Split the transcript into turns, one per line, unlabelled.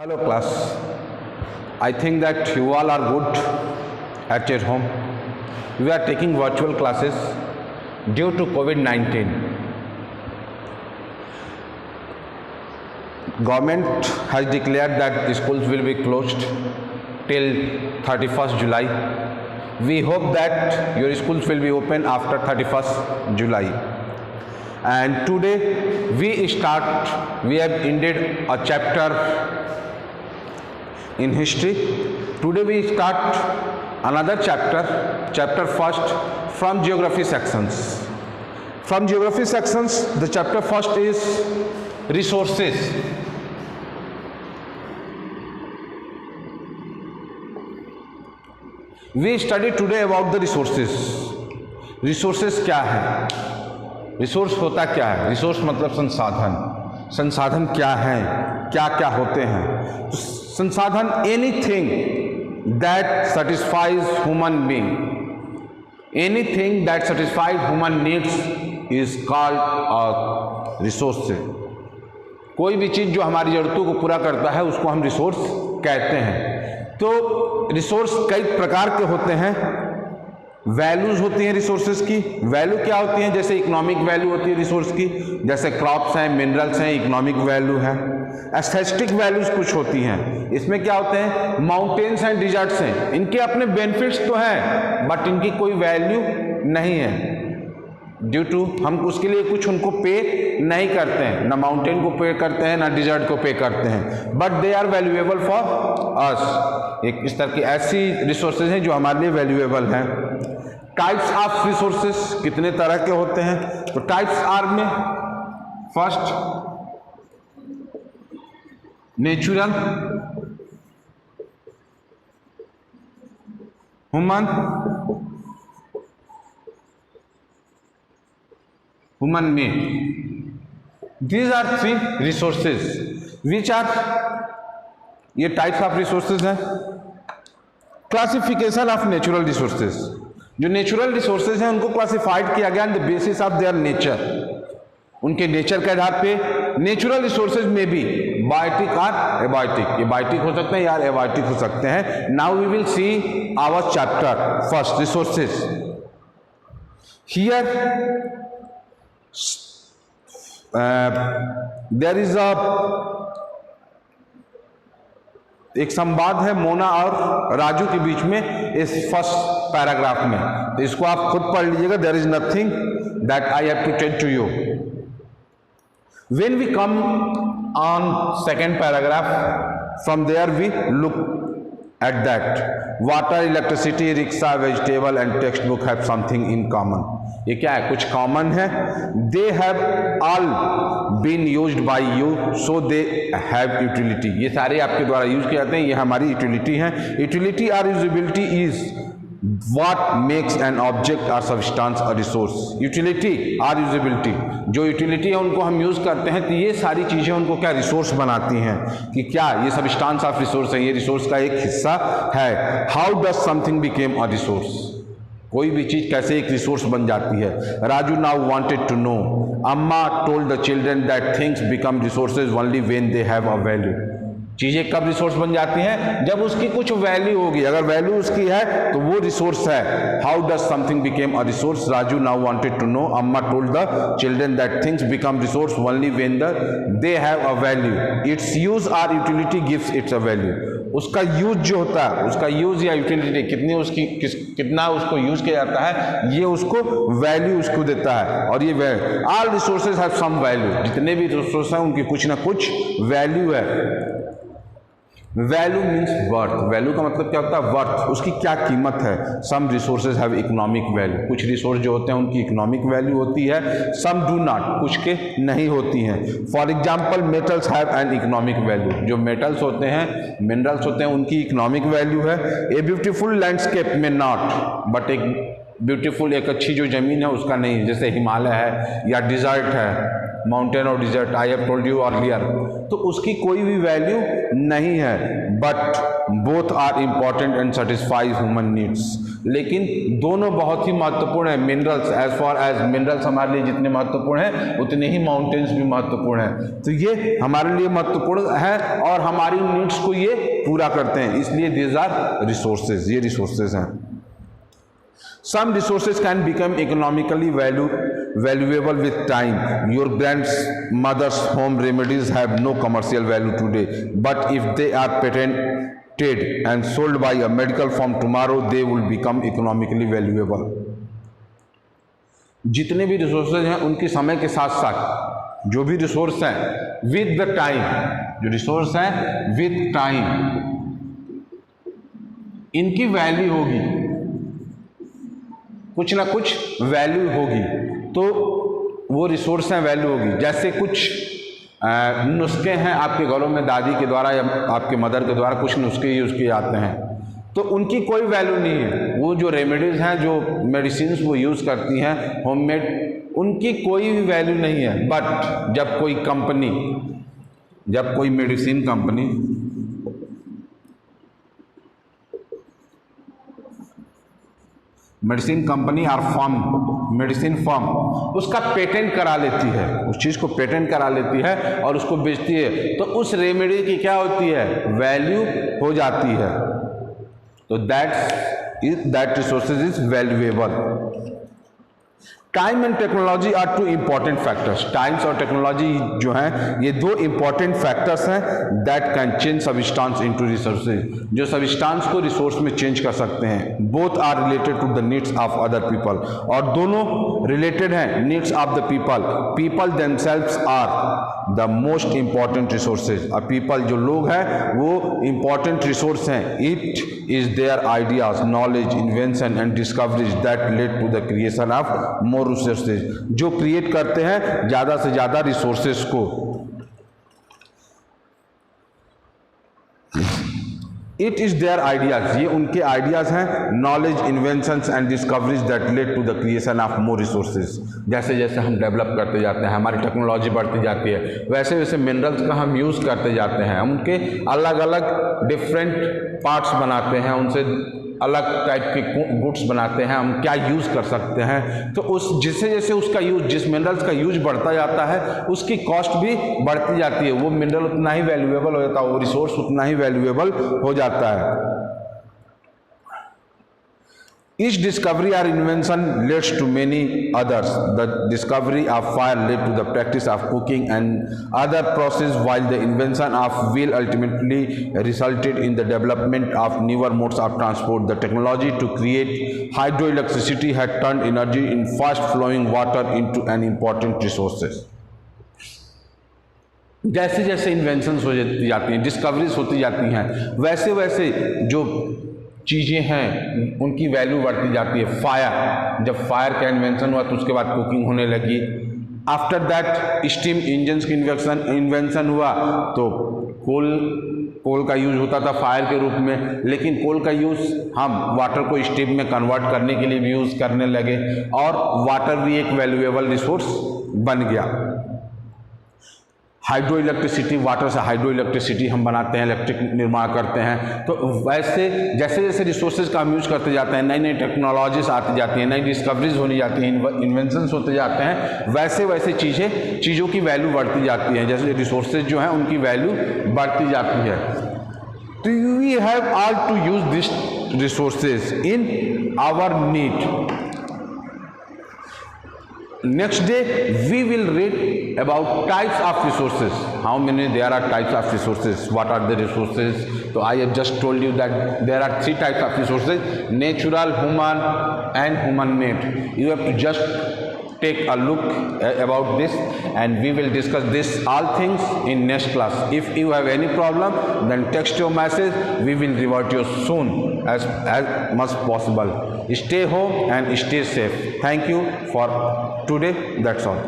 Hello class, I think that you all are good at your home. We are taking virtual classes due to COVID-19. Government has declared that the schools will be closed till 31st July. We hope that your schools will be open after 31st July. And today we have ended a chapter in history. Today we start another chapter first from geography sections. From geography sections, the chapter first is resources. We study today about the resources. Resources क्या है? Resource होता क्या है? Resource मतलब संसाधन। संसाधन क्या है, क्या क्या होते हैं? तो संसाधन anything that satisfies human being, anything that satisfies human needs is called a resource. कोई भी चीज़ जो हमारी ज़रूरतों को पूरा करता है उसको हम रिसोर्स कहते हैं। तो रिसोर्स कई प्रकार के होते हैं। वैल्यूज होती हैं रिसोर्सेज की। वैल्यू क्या होती हैं? जैसे इकोनॉमिक वैल्यू होती है रिसोर्स की, जैसे क्रॉप्स हैं, मिनरल्स हैं, इकोनॉमिक वैल्यू है। एस्थेटिक वैल्यूज कुछ होती हैं। इसमें क्या होते हैं? माउंटेन्स हैं, डिजर्ट्स हैं, इनके अपने बेनिफिट्स तो हैं बट इनकी कोई वैल्यू नहीं है। ड्यू टू हम उसके लिए कुछ उनको पे नहीं करते हैं, ना माउंटेन को पे करते हैं ना डिजर्ट को पे करते हैं, but they are valuable for us. एक इस तरह की ऐसी रिसोर्सेज हैं जो हमारे लिए वैल्यूएबल हैं। टाइप्स ऑफ रिसोर्सेज कितने तरह के होते हैं? तो टाइप्स आर में first natural, human made. These are three resources which are, ये टाइप्स ऑफ रिसोर्सेज हैं। क्लासिफिकेशन ऑफ नेचुरल रिसोर्सेज, जो नेचुरल रिसोर्सेज हैं उनको क्लासिफाइड किया गया on the basis of their nature, उनके नेचर के आधार पे। नेचुरल रिसोर्सेज में भी बायोटिक और एबायोटिक, ये बायोटिक हो सकते हैं या एबायोटिक हो सकते हैं। Now we will see our chapter first, resources. Here there is एक संवाद है मोना और राजू के बीच में इस फर्स्ट पैराग्राफ में, तो इसको आप खुद पढ़ लीजिएगा। There is nothing that I have to tell to you. When we come on second paragraph, from there we look at that. Water, electricity, rickshaw, vegetable and textbook have something in common. ये क्या है? कुछ common है। They have all been used by you, so they have utility. ये सारे आपके द्वारा use किए जाते हैं, ये हमारी यूटिलिटी है। यूटिलिटी और usability is what makes an object or substance a resource. Utility और यूजिबिलिटी, जो यूटिलिटी है उनको हम यूज करते हैं, तो ये सारी चीजें उनको क्या रिसोर्स बनाती हैं कि क्या ये सब्सटेंस ऑफ रिसोर्स है, ये रिसोर्स का एक हिस्सा है। How does something became a resource, कोई भी चीज कैसे एक रिसोर्स बन जाती है। Raju now wanted to know, Amma told the children that things become resources only when they have a value. चीजें कब रिसोर्स बन जाती हैं? जब उसकी कुछ वैल्यू होगी। अगर वैल्यू उसकी है तो वो रिसोर्स है। How does something became a resource? Raju now wanted to know, Amma told the children that things become resource only when they have a value. Its use or utility gives its a value. उसका use जो होता है, उसका use या utility कितनी उसकी कितना उसको यूज किया जाता है, ये उसको वैल्यू उसको देता है। और ये all resources have some value, जितने भी रिसोर्स हैं उनकी कुछ ना कुछ वैल्यू है। Value means worth. वैल्यू का मतलब क्या होता है? वर्थ, उसकी क्या कीमत है। सम रिसोर्सेज हैव इकोनॉमिक वैल्यू, कुछ रिसोर्स जो होते हैं उनकी इकोनॉमिक वैल्यू होती है। सम डू नॉट, कुछ के नहीं होती हैं। For example metals have an economic value, जो मेटल्स होते हैं, मिनरल्स होते हैं, उनकी इकोनॉमिक वैल्यू है। ए ब्यूटीफुल लैंडस्केप में नॉट, बट एक ब्यूटीफुल एक अच्छी जो ज़मीन है उसका नहीं, जैसे हिमालय है या डिज़र्ट है, माउंटेन और desert, I have told you earlier, तो उसकी कोई भी वैल्यू नहीं है। But both are important and satisfy human needs. लेकिन दोनों बहुत ही महत्वपूर्ण है। Minerals, as far as minerals हमारे लिए जितने महत्वपूर्ण हैं उतने ही माउंटेन्स भी महत्वपूर्ण हैं। तो ये हमारे लिए महत्वपूर्ण है और हमारी नीड्स को ये पूरा करते हैं, इसलिए दीज आर रिसोर्सेज, ये रिसोर्सेज हैं। Some resources can become economically valuable with time. Your grandmother's home remedies have no commercial value today, but if they are patented and sold by a medical firm tomorrow, they will become economically valuable. जितने भी resources हैं उनके समय के साथ साथ जो भी रिसोर्स हैं विद द टाइम, जो रिसोर्स हैं विद टाइम इनकी वैल्यू होगी, कुछ ना कुछ वैल्यू होगी, तो वो रिसोर्स हैं वैल्यू होगी। जैसे कुछ नुस्खे हैं आपके घरों में दादी के द्वारा या आपके मदर के द्वारा कुछ नुस्खे यूज़ किए जाते हैं, तो उनकी कोई वैल्यू नहीं है। वो जो रेमेडीज़ हैं, जो मेडिसिन वो यूज़ करती हैं होममेड, उनकी कोई भी वैल्यू नहीं है। बट जब कोई कंपनी, जब कोई मेडिसिन कंपनी और फर्म, मेडिसिन फर्म उसका पेटेंट करा लेती है, उस चीज़ को पेटेंट करा लेती है और उसको बेचती है, तो उस रेमेडी की क्या होती है, वैल्यू हो जाती है। तो that resources is valuable. Time and technology are two important factors. Times और टेक्नोलॉजी जो हैं ये दो इम्पॉर्टेंट फैक्टर्स हैं that can change substance into resources, जो सब्सटेंस को रिसोर्स में चेंज कर सकते हैं। Both are related to the needs of other people, और दोनों रिलेटेड हैं needs of the people. People themselves are the most important resources. और पीपल जो लोग हैं वो इम्पॉर्टेंट रिसोर्स हैं। It is their ideas, knowledge, invention and discoveries that led to the creation of more resources, जो create करते हैं ज्यादा से ज्यादा रिसोर्सेज को। इट इज देयर आइडियाज, ये उनके आइडियाज हैं। Knowledge, inventions and discoveries that led to the creation of more resources. जैसे जैसे हम डेवलप करते जाते हैं, हमारी टेक्नोलॉजी बढ़ती जाती है, वैसे वैसे मिनरल्स का हम यूज़ करते जाते हैं। हम उनके अलग अलग डिफरेंट पार्ट्स बनाते हैं, उनसे अलग टाइप के गुड्स बनाते हैं, हम क्या यूज़ कर सकते हैं। तो उस जैसे जैसे उसका यूज, जिस मिनरल्स का यूज बढ़ता जाता है उसकी कॉस्ट भी बढ़ती जाती है। वो मिनरल उतना ही वैल्यूएबल हो जाता है, वो रिसोर्स उतना ही वैल्यूएबल हो जाता है। Each discovery or invention leads to many others. The discovery of fire led to the practice of cooking and other processes, while the invention of wheel ultimately resulted in the development of newer modes of transport. The technology to create hydroelectricity had turned energy in fast-flowing water into an important resource. जैसे जैसे inventions हो जाती हैं, discoveries होती जाती हैं, वैसे वैसे जो चीज़ें हैं उनकी वैल्यू बढ़ती जाती है। फायर, जब फायर का इन्वेंशन हुआ तो उसके बाद कुकिंग होने लगी। आफ्टर दैट स्टीम इंजन्स की इन्वेंशन हुआ तो कोल का यूज़ होता था फायर के रूप में, लेकिन कोल का यूज़ हम वाटर को स्टीम में कन्वर्ट करने के लिए भी यूज़ करने लगे और वाटर भी एक वैल्यूएबल रिसोर्स बन गया। हाइड्रो इलेक्ट्रिसिटी, वाटर से हाइड्रो इलेक्ट्रिसिटी हम बनाते हैं, इलेक्ट्रिक निर्माण करते हैं। तो वैसे जैसे जैसे रिसोर्सेज का हम यूज करते जाते हैं, नई नई टेक्नोलॉजीज आती जाती हैं, नई डिस्कवरीज होनी जाती हैं, इन्वेंशंस होते जाते हैं, वैसे वैसे चीज़ों की वैल्यू बढ़ती जाती है। जैसे रिसोर्सेज जो हैं उनकी वैल्यू बढ़ती जाती है। तो we have all to use this resources in our need. Next day we will read about types of resources. How many there are types of resources? What are the resources? So I have just told you that there are 3 types of resources: natural, human and human made. You have to just take a look about this and we will discuss this all things in next class. If you have any problem then text your message, we will revert you soon as much possible. Stay home and stay safe. Thank you for today. That's all.